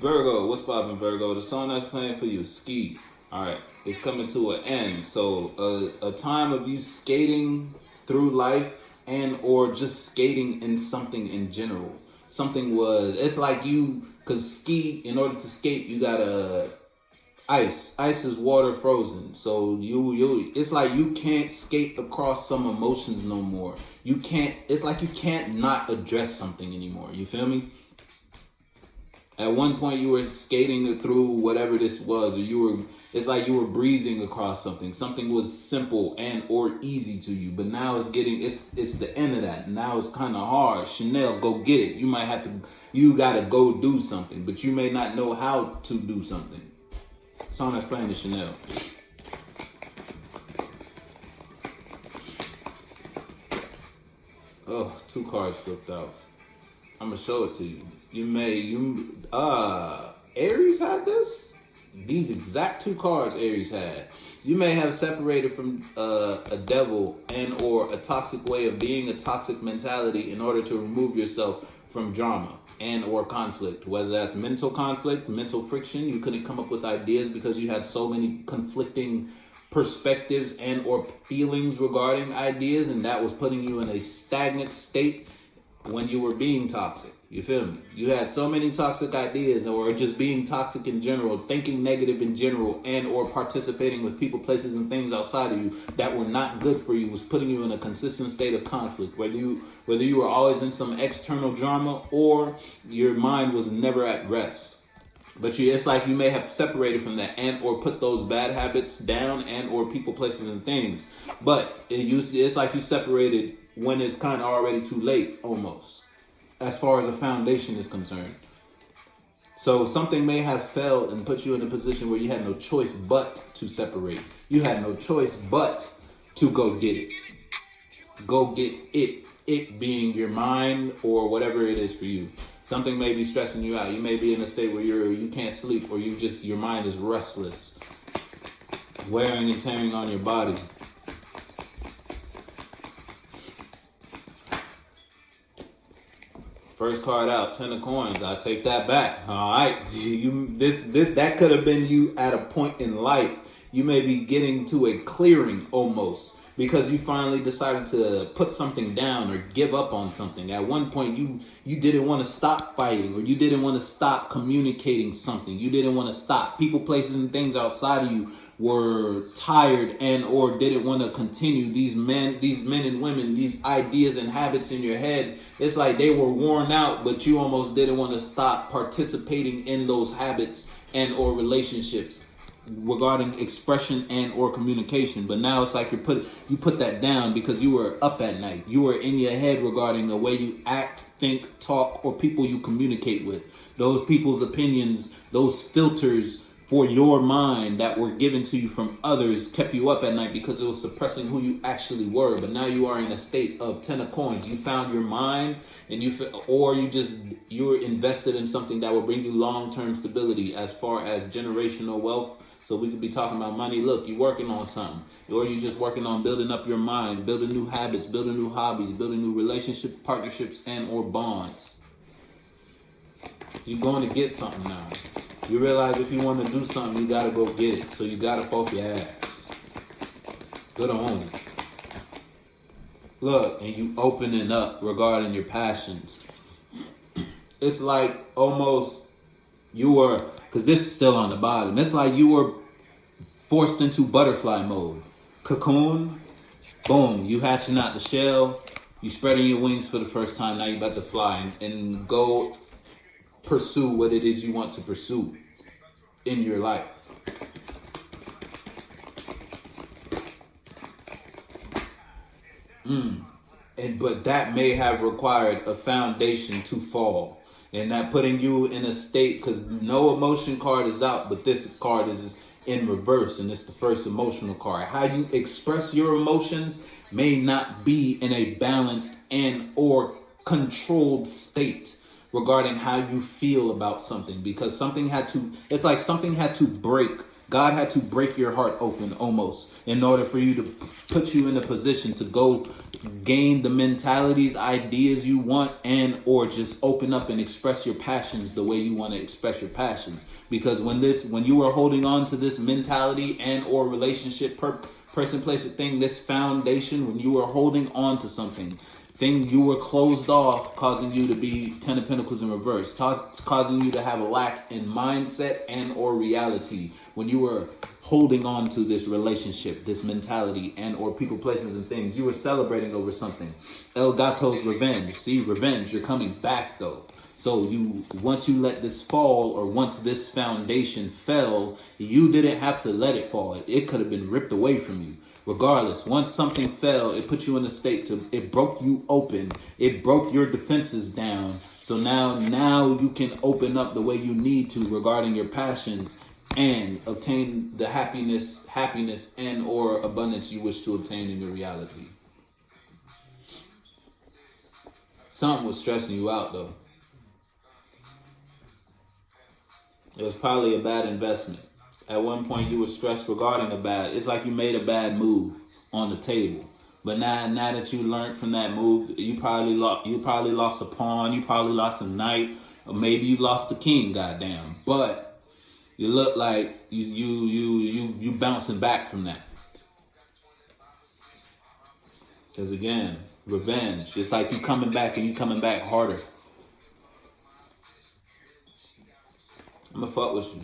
Virgo, what's poppin', Virgo? The song that's playing for you is Ski. Alright, it's coming to an end. So a time of you skating through life and or just skating in something in general. It's like you, cause ski, in order to skate, you gotta ice. Ice is water frozen. So it's like you can't skate across some emotions no more. It's like you can't not address something anymore. You feel me? At one point you were skating through whatever this was, or it's like you were breezing across something. Something was simple and or easy to you, but now it's the end of that. Now it's kind of hard. Chanel, go get it. You gotta go do something, but you may not know how to do something. Song that's playing is Chanel. Oh, two cards flipped out. I'm gonna show it to you. Aries had this? These exact two cards Aries had. You may have separated from a devil and or a toxic way of being, a toxic mentality in order to remove yourself from drama and or conflict. Whether that's mental conflict, mental friction, you couldn't come up with ideas because you had so many conflicting perspectives and or feelings regarding ideas, and that was putting you in a stagnant state when you were being toxic. You feel me? You had so many toxic ideas, or just being toxic in general, thinking negative in general, and or participating with people, places, and things outside of you that were not good for you, was putting you in a consistent state of conflict. Whether you were always in some external drama or your mind was never at rest. But it's like you may have separated from that and or put those bad habits down and or people, places, and things. But it's like you separated when it's kind of already too late, almost, as far as a foundation is concerned. So something may have failed and put you in a position where you had no choice but to separate. You had no choice but to go get it. Go get it. It being your mind or whatever it is for you. Something may be stressing you out. You may be in a state where you can't sleep, or your mind is restless, wearing and tearing on your body. First card out, 10 of coins. I take that back. All right, that could have been you at a point in life. You may be getting to a clearing almost, because you finally decided to put something down or give up on something. At one point, you didn't want to stop fighting, or you didn't want to stop communicating something. You didn't want to stop. People, places, and things outside of you were tired and or didn't want to continue. These men and women, these ideas and habits in your head, it's like they were worn out, but you almost didn't want to stop participating in those habits and or relationships regarding expression and or communication. But now it's like you put that down because you were up at night. You were in your head regarding the way you act, think, talk, or people you communicate with. Those people's opinions, those filters for your mind that were given to you from others kept you up at night because it was suppressing who you actually were. But now you are in a state of 10 of coins. You found your mind, and you're invested in something that will bring you long-term stability as far as generational wealth. So we could be talking about money. Look, you're working on something, or you're just working on building up your mind, building new habits, building new hobbies, building new relationships, partnerships, and or bonds. You're going to get something now. You realize if you want to do something, you got to go get it. So you got to poke your ass. Good on you. Look, and you opening up regarding your passions. It's like almost you were, because this is still on the bottom. It's like you were forced into butterfly mode. Cocoon, boom, you hatching out the shell. You spreading your wings for the first time. Now you about to fly and go pursue what it is you want to pursue in your life. But that may have required a foundation to fall, and that putting you in a state, because no emotion card is out, but this card is in reverse, and it's the first emotional card. How you express your emotions may not be in a balanced and or controlled state regarding how you feel about something, because something had to break. God had to break your heart open almost in order for you to put you in a position to go gain the mentalities, ideas you want, and or just open up and express your passions the way you want to express your passions. Because when you are holding on to this mentality and or relationship, person, place, or thing, this foundation, when you are holding on to something, you were closed off, causing you to be 10 of Pentacles in reverse, causing you to have a lack in mindset and or reality. When you were holding on to this relationship, this mentality, and or people, places, and things, you were celebrating over something. El Gato's revenge. See, revenge, you're coming back though. So once you let this fall, or once this foundation fell, you didn't have to let it fall. It could have been ripped away from you. Regardless, once something fell, it put you in a state it broke you open. It broke your defenses down. So now you can open up the way you need to regarding your passions and obtain the happiness and or abundance you wish to obtain in your reality. Something was stressing you out though. It was probably a bad investment. At one point you were stressed regarding it's like you made a bad move on the table. But now that you learned from that move, you probably lost a pawn, you probably lost a knight, or maybe you lost a king, goddamn. But you look like you bouncing back from that. Because again, revenge. It's like you coming back and you coming back harder. I'ma fuck with you.